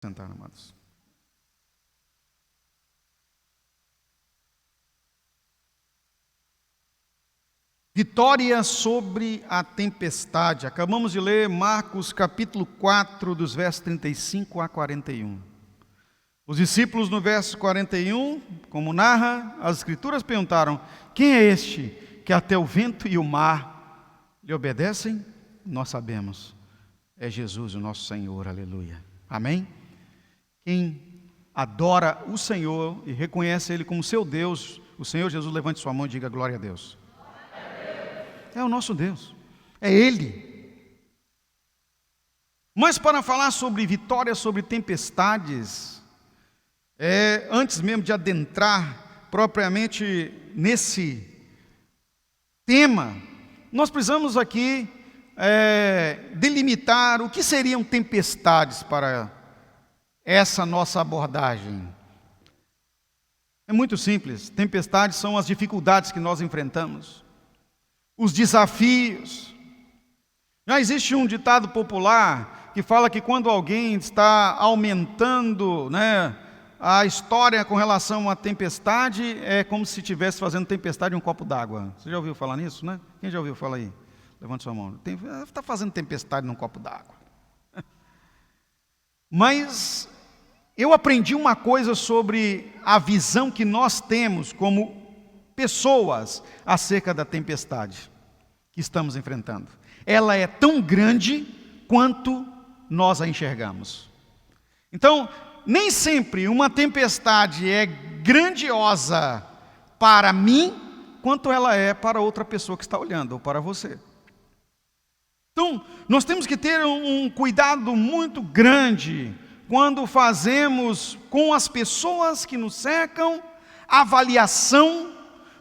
Sentar, amados. Vitória sobre a tempestade. Acabamos de ler Marcos capítulo 4, dos versos 35 a 41. Os discípulos no verso 41, como narra, as escrituras perguntaram: quem é este que até o vento e o mar lhe obedecem? Nós sabemos, é Jesus o nosso Senhor, aleluia. Amém? Quem adora o Senhor e reconhece Ele como seu Deus, o Senhor Jesus, levante sua mão e diga glória a Deus. É o nosso Deus, é Ele. Mas para falar sobre vitória sobre tempestades, antes mesmo de adentrar propriamente nesse tema, nós precisamos aqui delimitar o que seriam tempestades para essa nossa abordagem. É muito simples. Tempestades são as dificuldades que nós enfrentamos, os desafios. Já existe um ditado popular que fala que quando alguém está aumentando, a história com relação à tempestade, é como se estivesse fazendo tempestade em um copo d'água. Você já ouviu falar nisso, né? Quem já ouviu falar aí? Levante sua mão. Está fazendo tempestade num copo d'água. Mas eu aprendi uma coisa sobre a visão que nós temos como pessoas acerca da tempestade que estamos enfrentando. Ela é tão grande quanto nós a enxergamos. Então, nem sempre uma tempestade é grandiosa para mim, quanto ela é para outra pessoa que está olhando, ou para você. Então, nós temos que ter um cuidado muito grande quando fazemos com as pessoas que nos cercam avaliação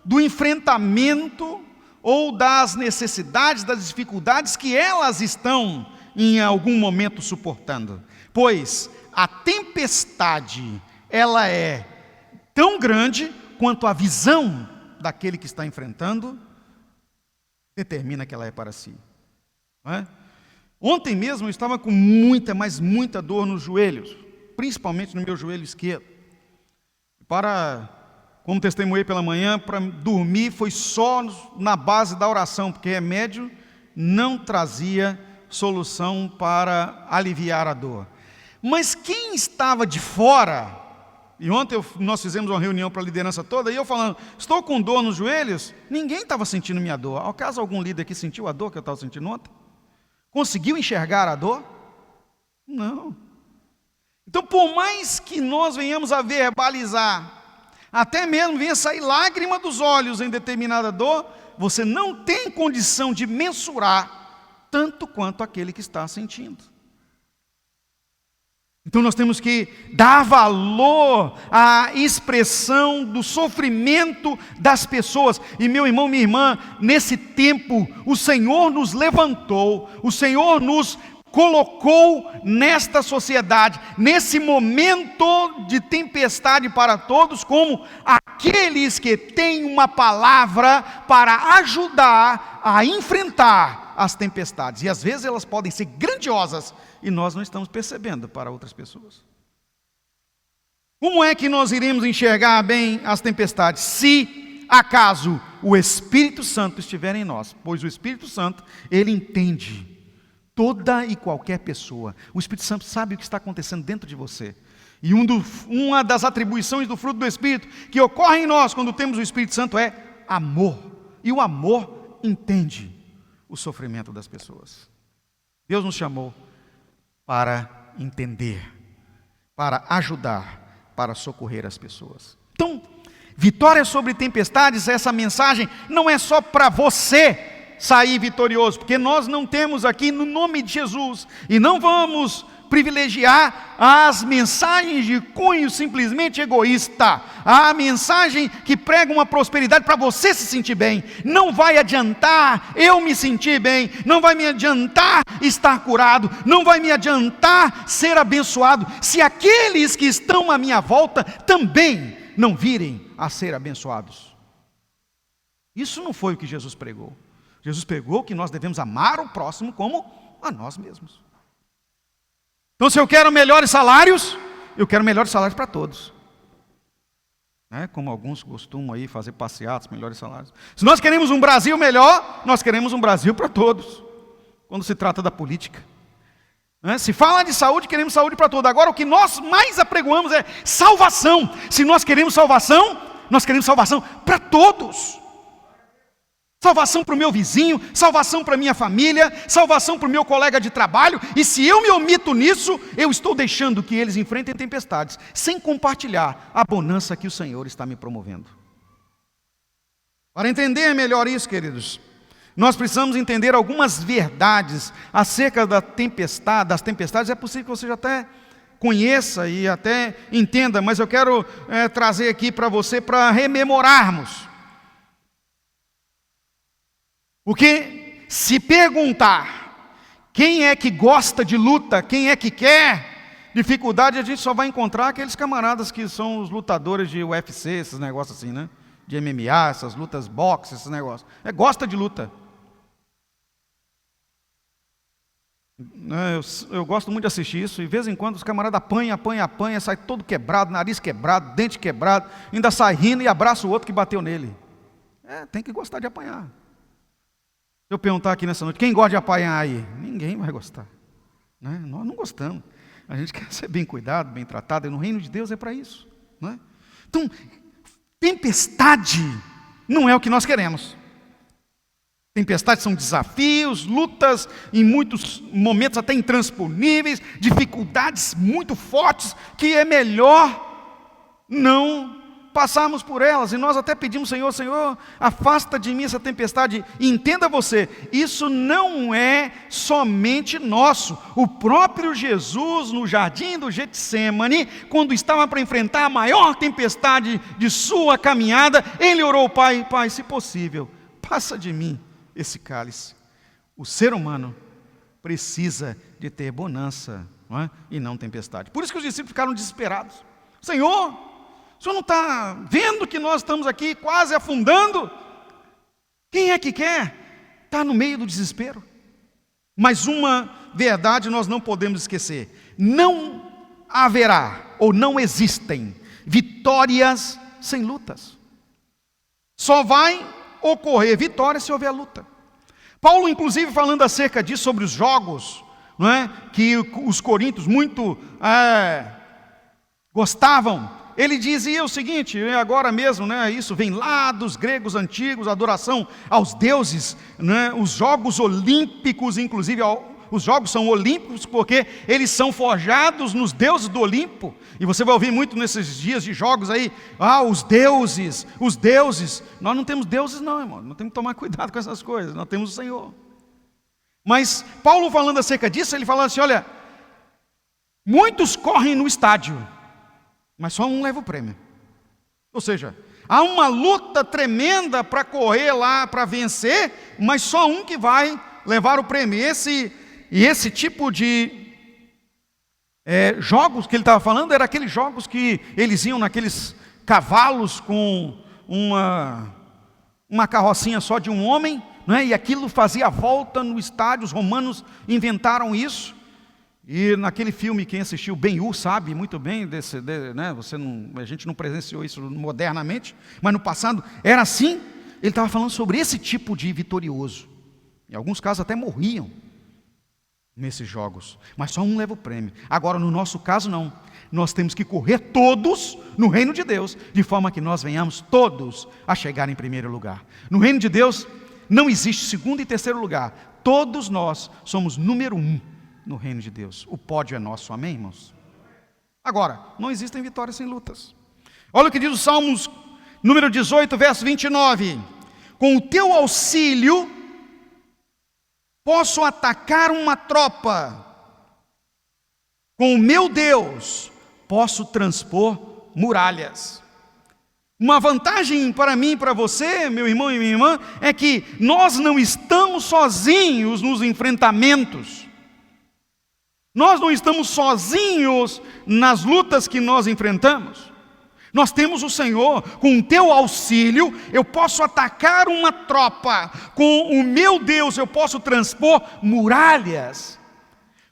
do enfrentamento ou das necessidades, das dificuldades que elas estão em algum momento suportando. Pois a tempestade, ela é tão grande quanto a visão daquele que está enfrentando determina que ela é para si. Não é? Ontem mesmo eu estava com muita dor nos joelhos, principalmente no meu joelho esquerdo. Como testemunhei pela manhã, para dormir foi só na base da oração, porque remédio não trazia solução para aliviar a dor. Mas quem estava de fora, e ontem nós fizemos uma reunião para a liderança toda, e eu falando, estou com dor nos joelhos, ninguém estava sentindo minha dor. Ao caso, algum líder aqui sentiu a dor que eu estava sentindo ontem? Conseguiu enxergar a dor? Não. Então, por mais que nós venhamos a verbalizar, até mesmo venha sair lágrima dos olhos em determinada dor, você não tem condição de mensurar tanto quanto aquele que está sentindo. Então nós temos que dar valor à expressão do sofrimento das pessoas. E meu irmão, minha irmã, nesse tempo o Senhor nos levantou, o Senhor nos colocou nesta sociedade, nesse momento de tempestade para todos, como aqueles que têm uma palavra para ajudar a enfrentar as tempestades. E às vezes elas podem ser grandiosas e nós não estamos percebendo para outras pessoas. Como é que nós iremos enxergar bem as tempestades? Se acaso o Espírito Santo estiver em nós, pois o Espírito Santo, ele entende toda e qualquer pessoa. O Espírito Santo sabe o que está acontecendo dentro de você. E uma das atribuições do fruto do Espírito que ocorre em nós quando temos o Espírito Santo é amor. E o amor entende o sofrimento das pessoas. Deus nos chamou para entender, para ajudar, para socorrer as pessoas. Então, vitória sobre tempestades, essa mensagem não é só para você sair vitorioso, porque nós não temos aqui no nome de Jesus, e não vamos privilegiar as mensagens de cunho simplesmente egoísta, a mensagem que prega uma prosperidade para você se sentir bem. Não vai adiantar eu me sentir bem, não vai me adiantar estar curado, não vai me adiantar ser abençoado, se aqueles que estão à minha volta também não virem a ser abençoados. Isso não foi o que Jesus pregou. Jesus pregou que nós devemos amar o próximo como a nós mesmos. Então, se eu quero melhores salários, eu quero melhores salários para todos. Como alguns costumam aí fazer passeatas, melhores salários. Se nós queremos um Brasil melhor, nós queremos um Brasil para todos, quando se trata da política. Se fala de saúde, queremos saúde para todos. Agora, o que nós mais apregoamos é salvação. Se nós queremos salvação, nós queremos salvação para todos. Salvação para o meu vizinho, salvação para a minha família, salvação para o meu colega de trabalho. E se eu me omito nisso, eu estou deixando que eles enfrentem tempestades, sem compartilhar a bonança que o Senhor está me promovendo. Para entender melhor isso, queridos, nós precisamos entender algumas verdades acerca das tempestades. É possível que você já até conheça e até entenda, mas eu quero trazer aqui para você, para rememorarmos. Porque se perguntar quem é que gosta de luta, quem é que quer dificuldade, a gente só vai encontrar aqueles camaradas que são os lutadores de UFC, esses negócios assim, né? De MMA, essas lutas boxe, esses negócios. Gosta de luta. Eu gosto muito de assistir isso, e de vez em quando os camaradas apanha, sai todo quebrado, nariz quebrado, dente quebrado, ainda sai rindo e abraça o outro que bateu nele. Tem que gostar de apanhar. Se eu perguntar aqui nessa noite, quem gosta de apanhar aí? Ninguém vai gostar. Nós não gostamos. A gente quer ser bem cuidado, bem tratado, e no reino de Deus é para isso. Então, tempestade não é o que nós queremos. Tempestades são desafios, lutas em muitos momentos até intransponíveis, dificuldades muito fortes, que é melhor não passarmos por elas. E nós até pedimos, Senhor, afasta de mim essa tempestade. E entenda você, isso não é somente nosso. O próprio Jesus, no jardim do Getsemane, quando estava para enfrentar a maior tempestade de sua caminhada, ele orou: Pai, se possível, passa de mim esse cálice. O ser humano precisa de ter bonança, e não tempestade. Por isso que os discípulos ficaram desesperados. Senhor, o Senhor não está vendo que nós estamos aqui quase afundando? Quem é que quer? Está no meio do desespero. Mas uma verdade nós não podemos esquecer: não haverá ou não existem vitórias sem lutas. Só vai ocorrer vitória se houver luta. Paulo, inclusive, falando acerca disso, sobre os jogos, que os coríntios muito gostavam, ele dizia o seguinte, agora mesmo, isso vem lá dos gregos antigos, a adoração aos deuses, os jogos olímpicos, inclusive, os jogos são olímpicos porque eles são forjados nos deuses do Olimpo. E você vai ouvir muito nesses dias de jogos aí, os deuses. Nós não temos deuses não, irmão, nós temos que tomar cuidado com essas coisas, nós temos o Senhor. Mas Paulo, falando acerca disso, ele fala assim: olha, muitos correm no estádio, mas só um leva o prêmio. Ou seja, há uma luta tremenda para correr lá, para vencer, mas só um que vai levar o prêmio. Esse tipo de jogos que ele estava falando, era aqueles jogos que eles iam naqueles cavalos com uma carrocinha só de um homem, e aquilo fazia a volta no estádio. Os romanos inventaram isso. E naquele filme, quem assistiu Ben-Hur sabe muito bem a gente não presenciou isso modernamente, mas no passado era assim. Ele estava falando sobre esse tipo de vitorioso. Em alguns casos até morriam nesses jogos, mas só um leva o prêmio. Agora, no nosso caso, não. Nós temos que correr todos no reino de Deus, de forma que nós venhamos todos a chegar em primeiro lugar. No reino de Deus não existe segundo e terceiro lugar. Todos nós somos número 1 no reino de Deus. O pódio é nosso, amém, irmãos? Agora, não existem vitórias sem lutas. Olha o que diz o Salmos número 18, verso 29. Com o teu auxílio posso atacar uma tropa, com o meu Deus posso transpor muralhas. Uma vantagem para mim e para você, meu irmão e minha irmã, é que nós não estamos sozinhos nos enfrentamentos. Nós não estamos sozinhos nas lutas que nós enfrentamos. Nós temos o Senhor. Com o teu auxílio eu posso atacar uma tropa. Com o meu Deus eu posso transpor muralhas.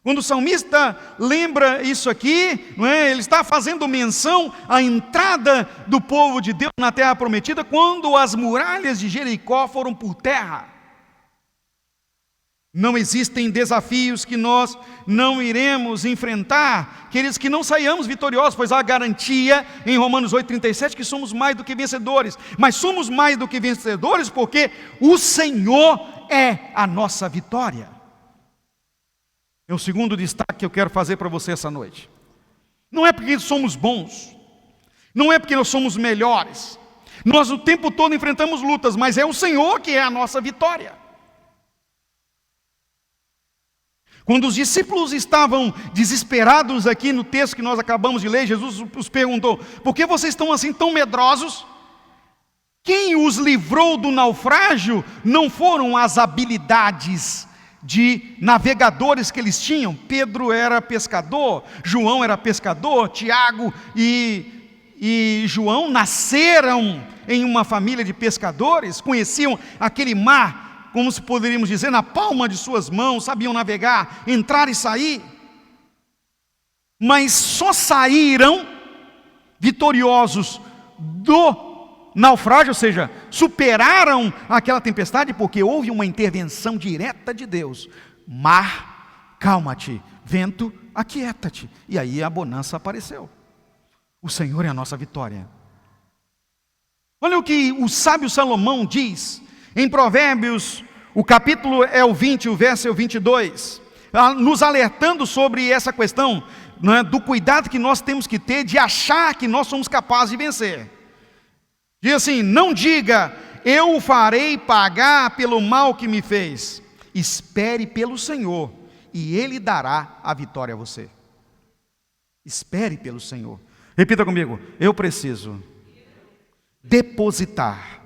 Quando o salmista lembra isso aqui, não é? Ele está fazendo menção à entrada do povo de Deus na terra prometida, quando as muralhas de Jericó foram por terra. Não existem desafios que nós não iremos enfrentar, queridos, que não saiamos vitoriosos, pois há garantia em Romanos 8,37 que somos mais do que vencedores. Mas somos mais do que vencedores porque o Senhor é a nossa vitória. É o segundo destaque que eu quero fazer para você essa noite. Não é porque somos bons, não é porque nós somos melhores. Nós o tempo todo enfrentamos lutas, mas é o Senhor que é a nossa vitória. Quando os discípulos estavam desesperados aqui no texto que nós acabamos de ler, Jesus os perguntou: por que vocês estão assim tão medrosos? Quem os livrou do naufrágio não foram as habilidades de navegadores que eles tinham. Pedro era pescador, João era pescador, Tiago e João nasceram em uma família de pescadores, conheciam aquele mar, como se poderíamos dizer, na palma de suas mãos, sabiam navegar, entrar e sair, mas só saíram vitoriosos do naufrágio, ou seja, superaram aquela tempestade porque houve uma intervenção direta de Deus. Mar, calma-te, vento, aquieta-te. E aí a bonança apareceu. O Senhor é a nossa vitória. Olha o que o sábio Salomão diz em Provérbios, o capítulo é o 20, o verso é o 22, nos alertando sobre essa questão, não é, do cuidado que nós temos que ter de achar que nós somos capazes de vencer. Diz assim: não diga, eu o farei pagar pelo mal que me fez. Espere pelo Senhor, e Ele dará a vitória a você. Espere pelo Senhor. Repita comigo: eu preciso depositar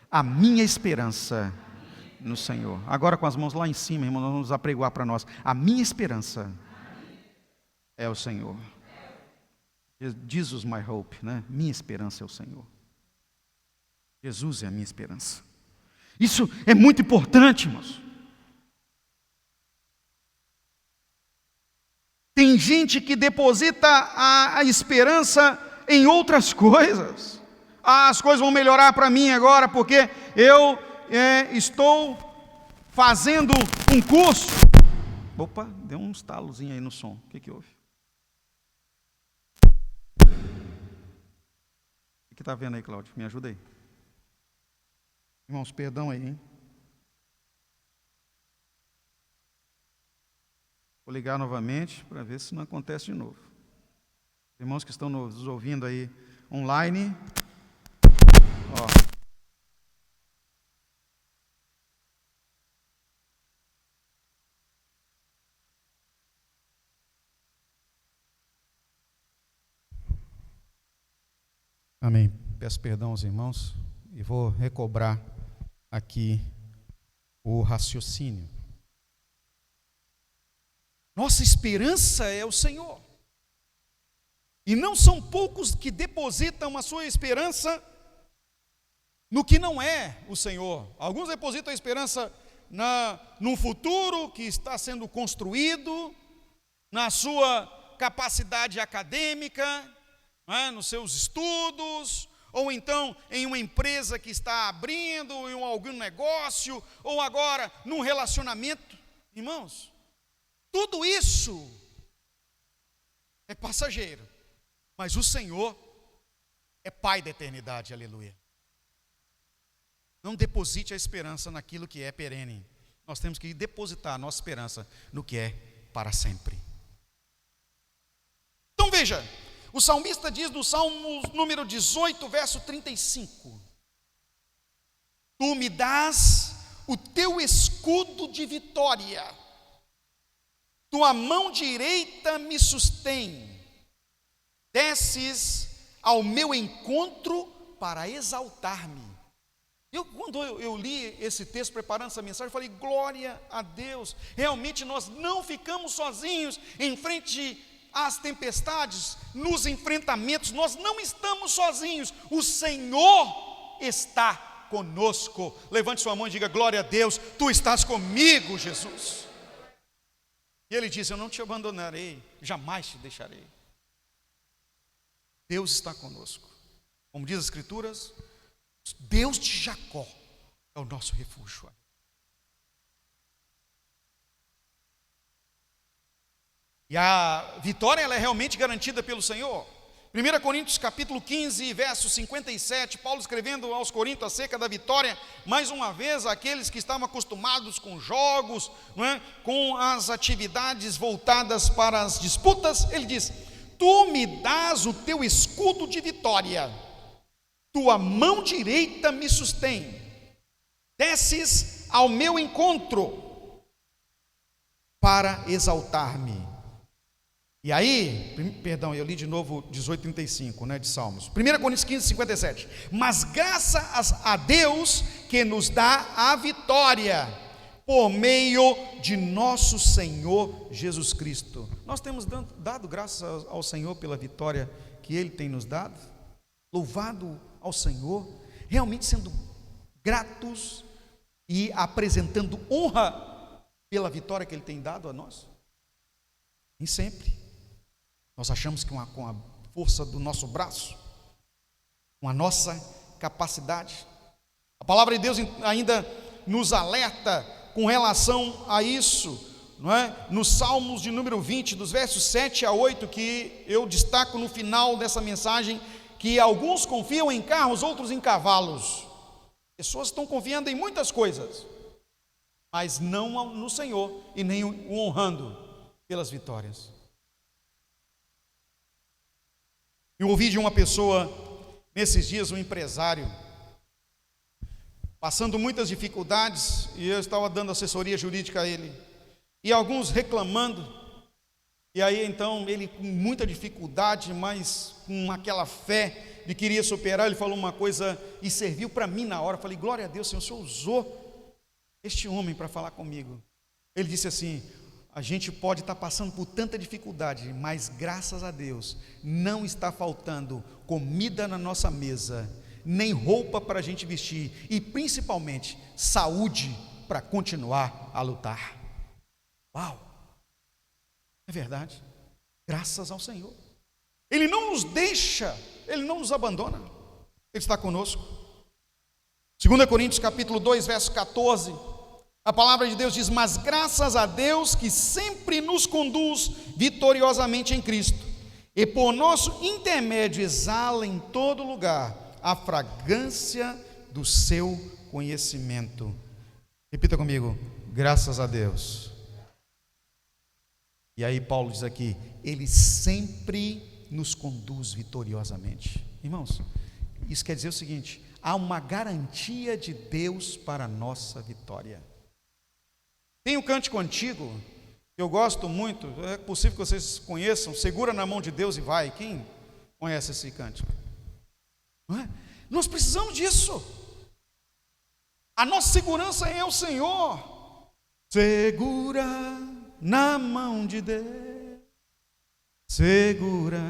a minha esperança no Senhor. Agora com as mãos lá em cima, irmão, nós vamos apregoar para nós: a minha esperança é o Senhor. Jesus my hope, né? Minha esperança é o Senhor. Jesus é a minha esperança. Isso é muito importante, irmãos. Tem gente que deposita a esperança em outras coisas. As coisas vão melhorar para mim agora porque eu estou fazendo um curso. Opa, deu um estalozinho aí no som. O que houve? O que está vendo aí, Cláudio? Me ajuda aí. Irmãos, perdão aí, hein? Vou ligar novamente para ver se não acontece de novo. Irmãos que estão nos ouvindo aí online, ó. Amém. Peço perdão aos irmãos e vou recobrar aqui o raciocínio. Nossa esperança é o Senhor. E não são poucos que depositam a sua esperança no que não é o Senhor. Alguns depositam a esperança num futuro que está sendo construído, na sua capacidade acadêmica, nos seus estudos, ou então em uma empresa que está abrindo, em algum negócio, ou agora num relacionamento. Irmãos, tudo isso é passageiro, mas o Senhor é Pai da eternidade, aleluia. Não deposite a esperança naquilo que é perene. Nós temos que depositar a nossa esperança no que é para sempre. Então veja, o salmista diz no Salmo número 18, verso 35: tu me dás o teu escudo de vitória, tua mão direita me sustém, desces ao meu encontro para exaltar-me. Quando eu li esse texto, preparando essa mensagem, eu falei: glória a Deus, realmente nós não ficamos sozinhos em frente às tempestades, nos enfrentamentos, nós não estamos sozinhos, o Senhor está conosco. Levante sua mão e diga: glória a Deus, tu estás comigo, Jesus. E ele disse: eu não te abandonarei, jamais te deixarei. Deus está conosco. Como diz as Escrituras, Deus de Jacó é o nosso refúgio. E a vitória, ela é realmente garantida pelo Senhor. 1 Coríntios capítulo 15, verso 57, Paulo escrevendo aos Coríntios acerca da vitória, mais uma vez, aqueles que estavam acostumados com jogos, não é? Com as atividades voltadas para as disputas, ele diz: tu me dás o teu escudo de vitória, tua mão direita me sustém, desces ao meu encontro para exaltar-me. E aí, perdão, eu li de novo 18:35, né, de Salmos. 1 Coríntios 15, 57. Mas graças a Deus que nos dá a vitória por meio de nosso Senhor Jesus Cristo. Nós temos dado graças ao Senhor pela vitória que Ele tem nos dado. Louvado ao Senhor, realmente sendo gratos e apresentando honra pela vitória que Ele tem dado a nós. Nem sempre. Nós achamos que com a força do nosso braço, com a nossa capacidade. A palavra de Deus ainda nos alerta com relação a isso, não é? Nos Salmos de número 20, dos versos 7 a 8, que eu destaco no final dessa mensagem, que alguns confiam em carros, outros em cavalos. Pessoas estão confiando em muitas coisas, mas não no Senhor e nem o honrando pelas vitórias. Eu ouvi de uma pessoa, nesses dias, um empresário, passando muitas dificuldades, e eu estava dando assessoria jurídica a ele, e alguns reclamando, e aí então ele com muita dificuldade, mas com aquela fé de que iria superar, ele falou uma coisa e serviu para mim na hora. Eu falei: glória a Deus, Senhor, o Senhor usou este homem para falar comigo. Ele disse assim: a gente pode estar passando por tanta dificuldade, mas graças a Deus não está faltando comida na nossa mesa, nem roupa para a gente vestir, e principalmente saúde para continuar a lutar. Uau! É verdade. Graças ao Senhor. Ele não nos deixa, Ele não nos abandona, Ele está conosco. 2 Coríntios capítulo 2, verso 14, a palavra de Deus diz: mas graças a Deus que sempre nos conduz vitoriosamente em Cristo, e por nosso intermédio exala em todo lugar a fragrância do seu conhecimento. Repita comigo: graças a Deus. E aí Paulo diz aqui: Ele sempre nos conduz vitoriosamente. Irmãos, isso quer dizer o seguinte: há uma garantia de Deus para a nossa vitória. Tem um cântico antigo que eu gosto muito, é possível que vocês conheçam: segura na mão de Deus e vai. Quem conhece esse cântico? Não é? Nós precisamos disso. A nossa segurança é o Senhor. Segura na mão de Deus, segura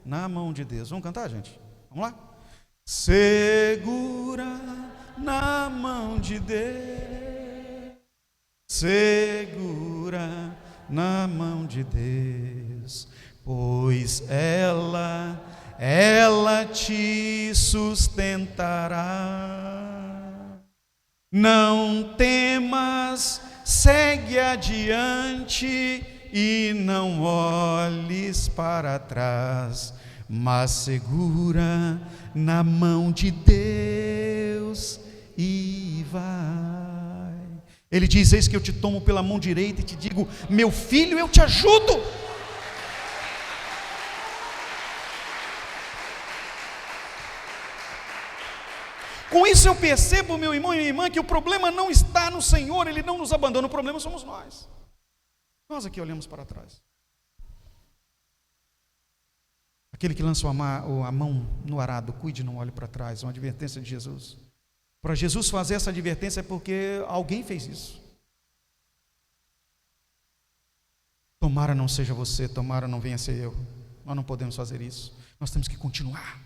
na mão de Deus. Vamos cantar, gente? Vamos lá? Segura na mão de Deus, segura na mão de Deus, pois ela te sustentará. Não temas, segue adiante e não olhes para trás, mas segura na mão de Deus e vai. Ele diz: eis que eu te tomo pela mão direita e te digo: meu filho, eu te ajudo. Com isso eu percebo, meu irmão e minha irmã, que o problema não está no Senhor, Ele não nos abandona, o problema somos nós. Nós aqui olhamos para trás. Aquele que lança a mão no arado, cuide, não olhe para trás, uma advertência de Jesus. Para Jesus fazer essa advertência é porque alguém fez isso. Tomara não seja você, tomara não venha ser eu. Nós não podemos fazer isso. Nós temos que continuar.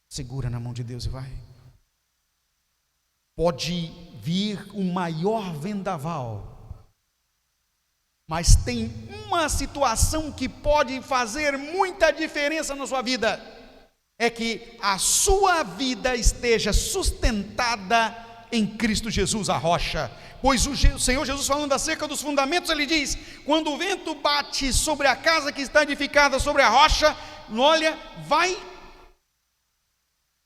Segura na mão de Deus e vai. Pode vir o maior vendaval, Mas tem uma situação que pode fazer muita diferença na sua vida: é que a sua vida esteja sustentada em Cristo Jesus, a rocha. Pois o Senhor Jesus, falando acerca dos fundamentos, ele diz: quando o vento bate sobre a casa que está edificada sobre a rocha, olha, vai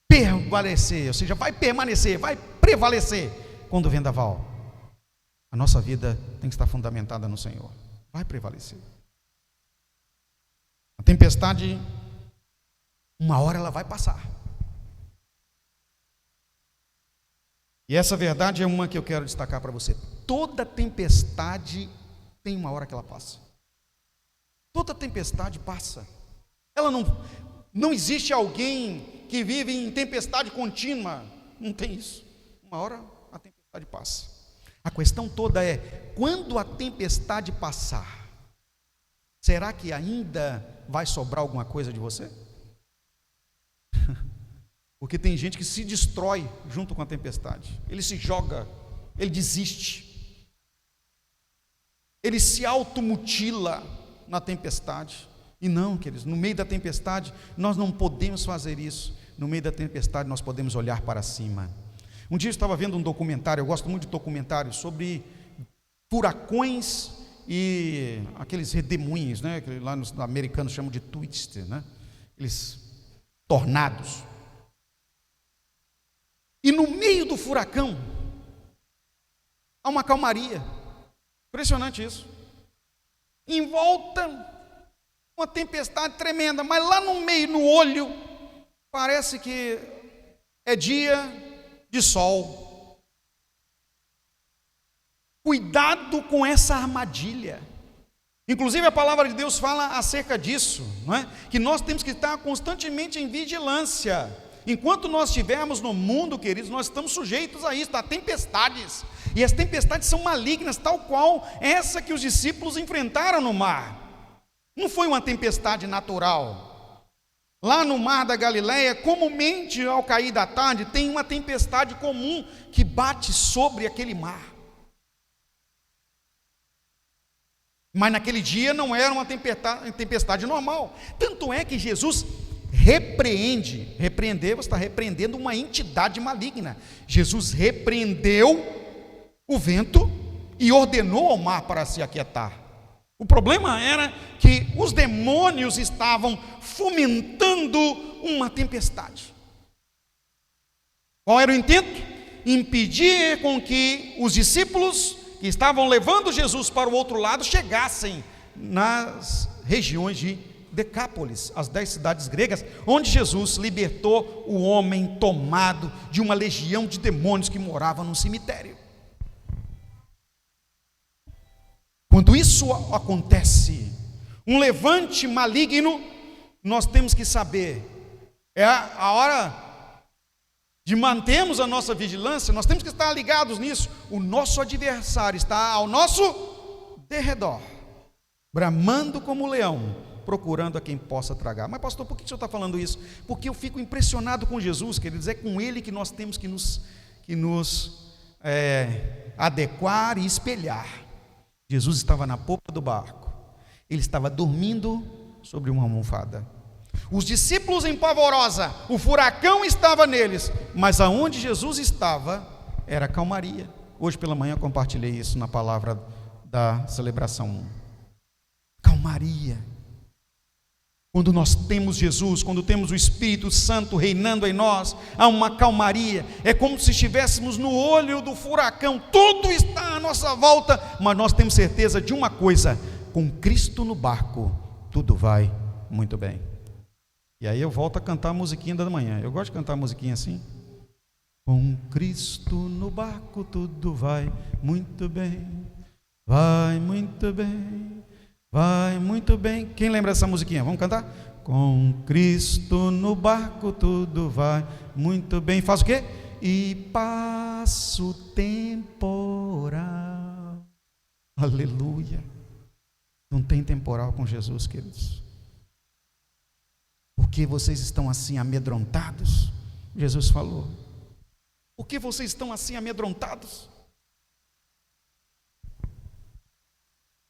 prevalecer, ou seja, vai permanecer, vai prevalecer quando o vendaval. A nossa vida tem que estar fundamentada no Senhor, vai prevalecer. A tempestade, uma hora ela vai passar. E essa verdade é uma que eu quero destacar para você: toda tempestade tem uma hora que ela passa. Toda tempestade passa. Ela não existe alguém que vive em tempestade contínua, não tem isso. Uma hora a tempestade passa. A questão toda é: quando a tempestade passar, será que ainda vai sobrar alguma coisa de você? Porque tem gente que se destrói junto com a tempestade. Ele se joga, ele desiste, ele se automutila na tempestade. E não, queridos, no meio da tempestade nós não podemos fazer isso. No meio da tempestade nós podemos olhar para cima. Um dia eu estava vendo um documentário, eu gosto muito de documentários sobre furacões e aqueles redemoinhos, né, que lá nos americanos chamam de twister, né, aqueles tornados. E no meio do furacão há uma calmaria. Impressionante isso. Em volta uma tempestade tremenda, mas lá no meio, no olho, parece que é dia de sol. Cuidado com essa armadilha. Inclusive a palavra de Deus fala acerca disso, não é? Que nós temos que estar constantemente em vigilância. Enquanto nós estivermos no mundo, queridos, nós estamos sujeitos a isso, a tempestades. E as tempestades são malignas, tal qual essa que os discípulos enfrentaram no mar. Não foi uma tempestade natural. Lá no mar da Galileia, comumente ao cair da tarde, tem uma tempestade comum que bate sobre aquele mar. Mas naquele dia não era uma tempestade normal. Tanto é que Jesus repreender, você está repreendendo uma entidade maligna. Jesus repreendeu o vento e ordenou ao mar para se aquietar. O problema era que os demônios estavam fomentando uma tempestade. Qual era o intento? Impedir com que os discípulos que estavam levando Jesus para o outro lado chegassem nas regiões de Decápolis, as 10 cidades gregas, onde Jesus libertou o homem tomado de uma legião de demônios que morava num cemitério. Quando isso acontece, um levante maligno, nós temos que saber, é a hora de mantermos a nossa vigilância, nós temos que estar ligados nisso. O nosso adversário está ao nosso derredor, bramando como leão, procurando a quem possa tragar. Mas pastor, por que o senhor está falando isso? Porque eu fico impressionado com Jesus, queridos. É com Ele que nós temos que nos adequar e espelhar. Jesus estava na popa do barco, ele estava dormindo sobre uma almofada. Os discípulos em pavorosa, o furacão estava neles, mas aonde Jesus estava era calmaria. Hoje pela manhã eu compartilhei isso na palavra da celebração. Calmaria. Quando nós temos Jesus, quando temos o Espírito Santo reinando em nós, há uma calmaria. É como se estivéssemos no olho do furacão, tudo está à nossa volta, mas nós temos certeza de uma coisa: com Cristo no barco, tudo vai muito bem. E aí eu volto a cantar a musiquinha da manhã. Eu gosto de cantar a musiquinha assim. Com Cristo no barco, tudo vai muito bem, vai muito bem. Vai muito bem. Quem lembra dessa musiquinha? Vamos cantar? Com Cristo no barco tudo vai muito bem. Faz o quê? E passa o temporal. Aleluia. Não tem temporal com Jesus, queridos. Por que vocês estão assim amedrontados? Jesus falou. Por que vocês estão assim amedrontados?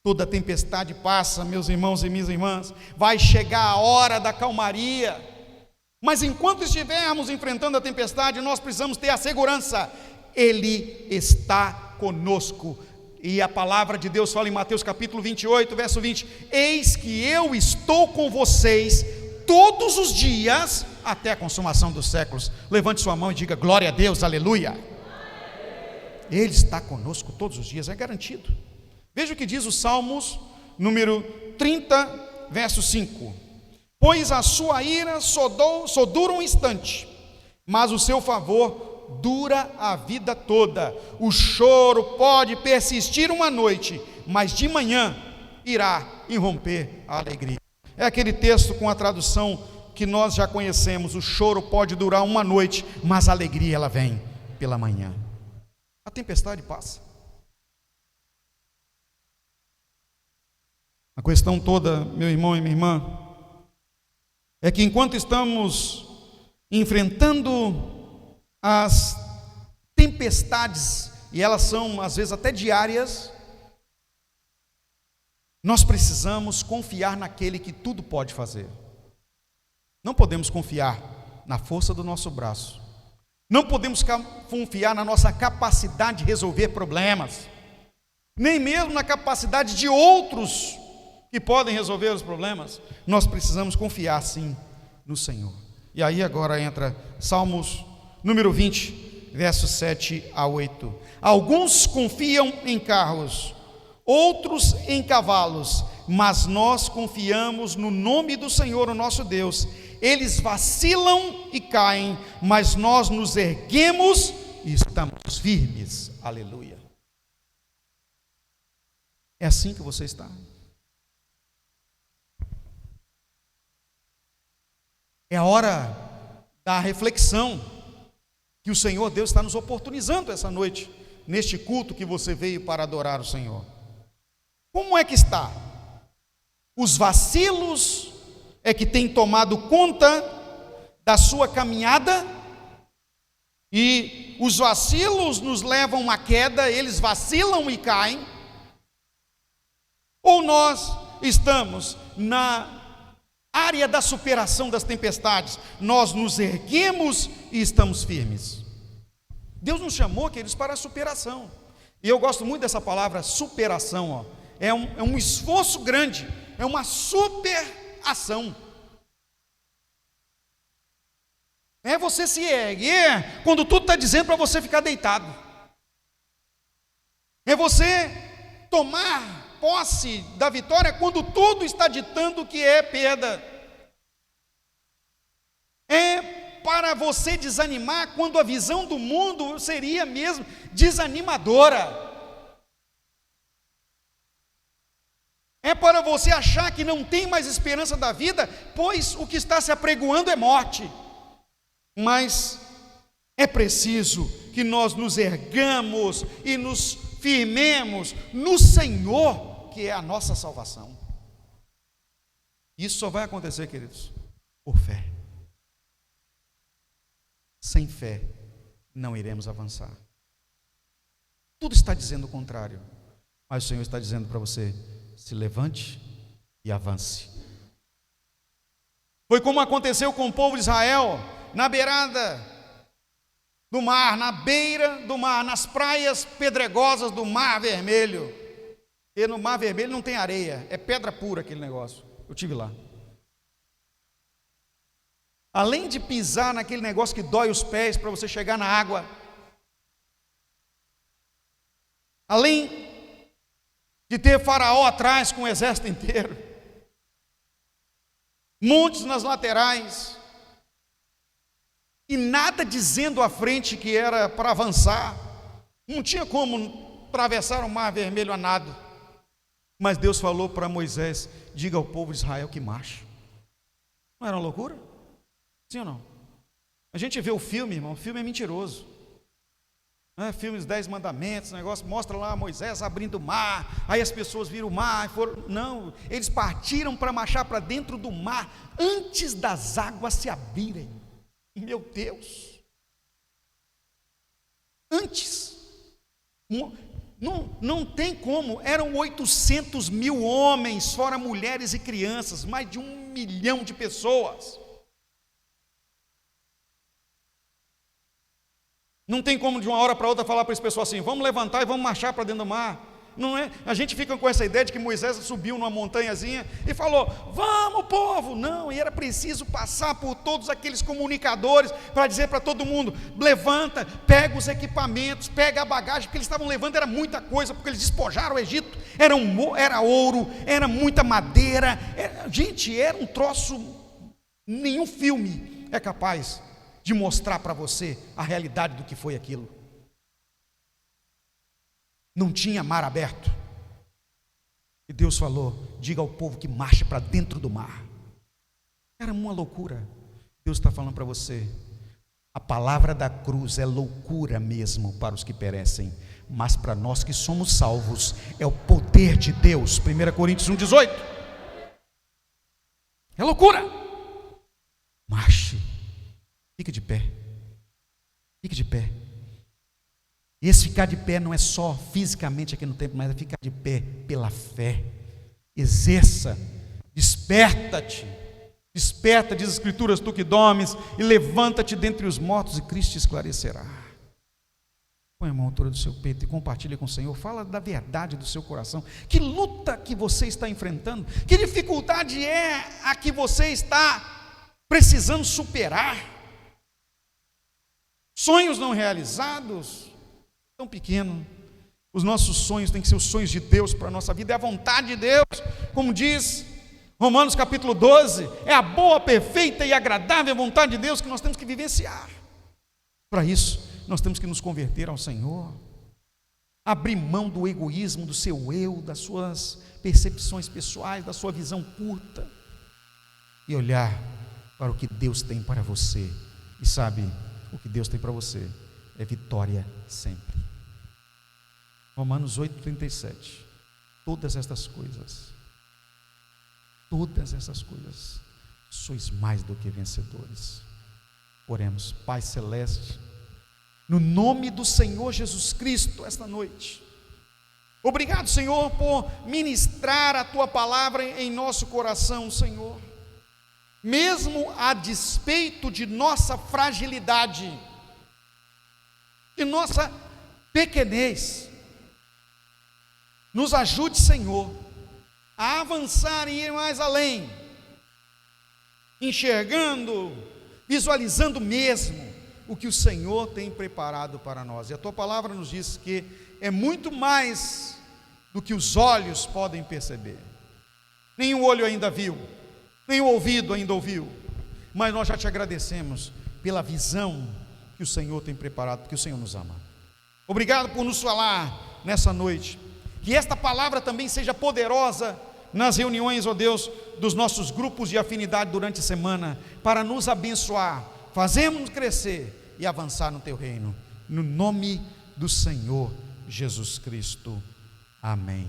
Toda tempestade passa, meus irmãos e minhas irmãs, vai chegar a hora da calmaria, mas enquanto estivermos enfrentando a tempestade, nós precisamos ter a segurança, Ele está conosco. E a palavra de Deus fala em Mateus capítulo 28, verso 20: eis que eu estou com vocês todos os dias, até a consumação dos séculos. Levante sua mão e diga glória a Deus, aleluia. Ele está conosco todos os dias, é garantido. Veja o que diz o Salmos, número 30, verso 5: pois a sua ira só dura um instante, mas o seu favor dura a vida toda. O choro pode persistir uma noite, mas de manhã irá irromper a alegria. É aquele texto com a tradução que nós já conhecemos: o choro pode durar uma noite, mas a alegria ela vem pela manhã. A tempestade passa. A questão toda, meu irmão e minha irmã, é que enquanto estamos enfrentando as tempestades, e elas são às vezes até diárias, nós precisamos confiar naquele que tudo pode fazer. Não podemos confiar na força do nosso braço, não podemos confiar na nossa capacidade de resolver problemas, nem mesmo na capacidade de outros que podem resolver os problemas. Nós precisamos confiar sim no Senhor. E aí agora entra Salmos número 20, versos 7 a 8. Alguns confiam em carros, outros em cavalos, mas nós confiamos no nome do Senhor, o nosso Deus. Eles vacilam e caem, mas nós nos erguemos e estamos firmes. Aleluia. É assim que você está? É a hora da reflexão que o Senhor Deus está nos oportunizando essa noite, neste culto que você veio para adorar o Senhor. Como é que está? Os vacilos é que têm tomado conta da sua caminhada, e os vacilos nos levam à queda, eles vacilam e caem, ou nós estamos na área da superação das tempestades, nós nos erguemos e estamos firmes? Deus nos chamou, queridos, para a superação, e eu gosto muito dessa palavra superação, é um esforço grande, é uma superação. É você se erguer quando tudo está dizendo para você ficar deitado, é você tomar posse da vitória quando tudo está ditando que é perda, é para você desanimar quando a visão do mundo seria mesmo desanimadora, é para você achar que não tem mais esperança da vida, pois o que está se apregoando é morte. Mas é preciso que nós nos ergamos e nos firmemos no Senhor, que é a nossa salvação. Isso só vai acontecer, queridos, por fé. Sem fé não iremos avançar. Tudo está dizendo o contrário, mas o Senhor está dizendo para você: se levante e avance. Foi como aconteceu com o povo de Israel, na beirada do mar, na beira do mar, nas praias pedregosas do Mar Vermelho. E no Mar Vermelho não tem areia, é pedra pura aquele negócio. Eu estive lá. Além de pisar naquele negócio que dói os pés para você chegar na água, além de ter Faraó atrás com o exército inteiro, montes nas laterais, e nada dizendo à frente que era para avançar, não tinha como atravessar o Mar Vermelho a nado. Mas Deus falou para Moisés: diga ao povo de Israel que marche. Não era uma loucura? Sim ou não? A gente vê o filme, irmão, o filme é mentiroso. Filme dos 10 mandamentos, negócio, mostra lá Moisés abrindo o mar, aí as pessoas viram o mar e foram. Não, eles partiram para marchar para dentro do mar, antes das águas se abrirem. Meu Deus! Antes, Não tem como, eram 800 mil homens, fora mulheres e crianças, mais de 1 milhão de pessoas. Não tem como de uma hora para outra falar para esse pessoal assim: vamos levantar e vamos marchar para dentro do mar. Não é? A gente fica com essa ideia de que Moisés subiu numa montanhazinha e falou: vamos, povo. Não, e era preciso passar por todos aqueles comunicadores para dizer para todo mundo: levanta, pega os equipamentos, pega a bagagem, porque eles estavam levando, era muita coisa, porque eles despojaram o Egito, era ouro, era muita madeira, gente, era um troço, nenhum filme é capaz de mostrar para você a realidade do que foi aquilo. Não tinha mar aberto, e Deus falou: diga ao povo que marche para dentro do mar. Era uma loucura. Deus está falando para você: a palavra da cruz é loucura mesmo para os que perecem, mas para nós que somos salvos é o poder de Deus. 1 Coríntios 1,18. É loucura. Marche, fique de pé, fique de pé. E esse ficar de pé não é só fisicamente aqui no templo, mas é ficar de pé pela fé. Exerça, desperta-te, desperta, diz as Escrituras, tu que dormes, e levanta-te dentre os mortos e Cristo te esclarecerá. Põe a mão à altura do seu peito e compartilha com o Senhor, fala da verdade do seu coração. Que luta que você está enfrentando, que dificuldade é a que você está precisando superar? Sonhos não realizados, tão pequeno. Os nossos sonhos têm que ser os sonhos de Deus para a nossa vida, é a vontade de Deus, como diz Romanos capítulo 12, é a boa, perfeita e agradável vontade de Deus que nós temos que vivenciar. Para isso, nós temos que nos converter ao Senhor, abrir mão do egoísmo, do seu eu, das suas percepções pessoais, da sua visão curta, e olhar para o que Deus tem para você. E sabe, o que Deus tem para você é vitória sempre. Romanos 8,37. Todas essas coisas, sois mais do que vencedores. Oremos. Pai celeste, no nome do Senhor Jesus Cristo, esta noite, obrigado, Senhor, por ministrar a Tua palavra em nosso coração, Senhor. Mesmo a despeito de nossa fragilidade, de nossa pequenez, nos ajude, Senhor, a avançar e ir mais além, enxergando, visualizando mesmo o que o Senhor tem preparado para nós. E a Tua palavra nos diz que é muito mais do que os olhos podem perceber. Nenhum olho ainda viu, nenhum ouvido ainda ouviu, mas nós já te agradecemos pela visão que o Senhor tem preparado, porque o Senhor nos ama. Obrigado por nos falar nessa noite. Que esta palavra também seja poderosa nas reuniões, ó Deus, dos nossos grupos de afinidade durante a semana, para nos abençoar, fazermos crescer e avançar no Teu reino. No nome do Senhor Jesus Cristo. Amém.